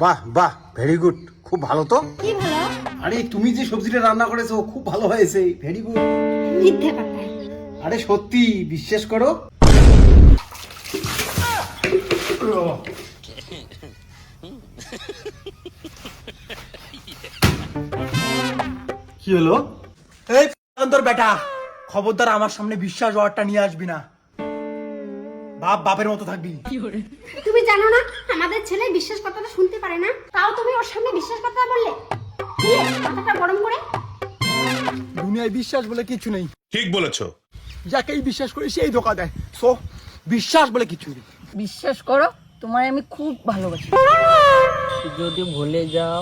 বাহ বাহ, very good, খুব ভালো তো। কি ভালো? আরে তুমি যে সবজিটা রান্না করেছো খুব ভালো হয়েছে, ভেরি গুড। মিথ্যে কথা। আরে সত্যি, বিশ্বাস করো। কি হলো? এই তোর বেটা, খবরদার আমার সামনে বিশ্বাস ওয়ার্ডটা নিয়ে আসবি না। বাপ বাপের মতো থাকবি। তুমি জানো না আমাদের ছেলে বিশ্বাস কথাটা শুনতে পারে না, তাও তুমি ওর সামনে বিশ্বাস কথা বললে। কি মাথাটা গরম করে? দুনিয়ায় বিশ্বাস বলে কিছু নেই। ঠিক বলেছো। যাকেই বিশ্বাস করি সেই ধোকা দেয়। সো বিশ্বাস বলে কিছু নেই। বিশ্বাস করো, তোমায় আমি খুব ভালোবাসি। যদি ভুলে যাও,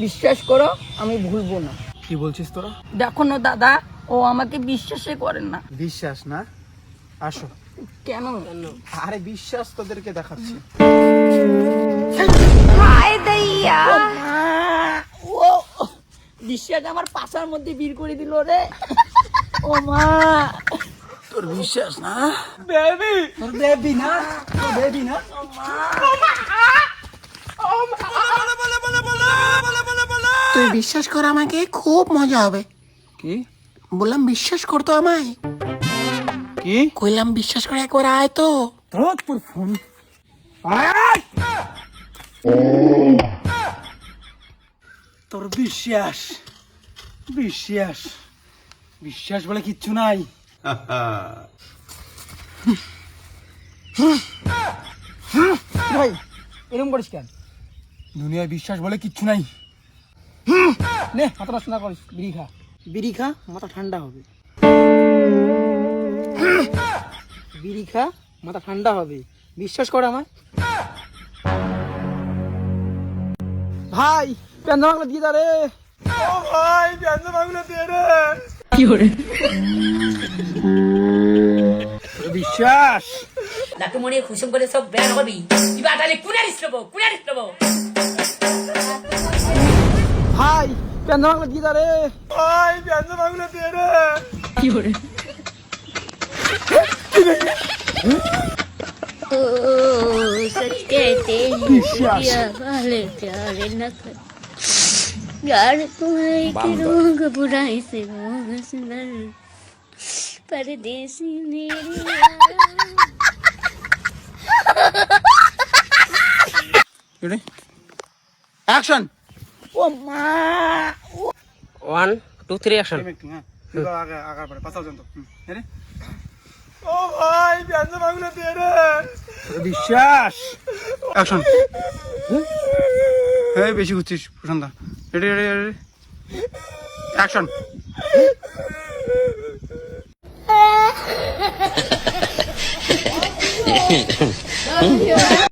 বিশ্বাস করো আমি ভুলবো না। কি বলছিস তোরা? দেখো না দাদা, ও আমাকে বিশ্বাসই করেন না। বিশ্বাস না? আসো। কেন? আরে বিশ্বাস তোদেরকে দেখাচ্ছি। ও বিশ্বাস আমার পাশার মধ্যে বীর করে দিল রে। ও মা, তোর বিশ্বাস না? বেবি, তোর বেবি না? তোর বেবি না? তুই বিশ্বাস কর, আমাকে খুব মজা হবে। কি বললাম বিশ্বাস করতো আমায়। কি কইলাম বিশ্বাস করে একবার আয় তো। তোর ফোন। তোর বিশ্বাস বিশ্বাস বিশ্বাস বলে কিচ্ছু নাই। ভাই এরকম করিস কেন? দুনিয়ায় বিশ্বাস বলে কিচ্ছু নাই। নে মাথা নষ্ট না করিস, বিড়ি খা। বিড়ি খা, মাথা ঠান্ডা হবে। বিড়ি খা, মাথা ঠান্ডা হবে। বিশ্বাস কর আমায়। ভাই পেঁদা বাংলা দিয়ে দাঁড়ে। ও ভাই পেঁদা বাংলা দিয়ে রে। কি করে? বিশ্বাস 나도 모르게 구성거려서 배워가비 이봐 달리 꾸나리스러버 ভাই পেঁদা বাংলা দিয়ে দাঁড়ে। ভাই পেঁদা বাংলা দিয়ে রে। কি করে? सच कहते हैं दिया वाले प्यार न कर यार तुम्हारे के रोग बुराई से रोग सुंदर परदेसी मेरी Ready? Action! ও মা, 1 2 3 অ্যাকশন। ও ভাই পেঁদা বাংলা দিয়ে রে। বিশ্বাস। Action! এই বেশি ঘুরছিস Prashanta. Ready ready ready action.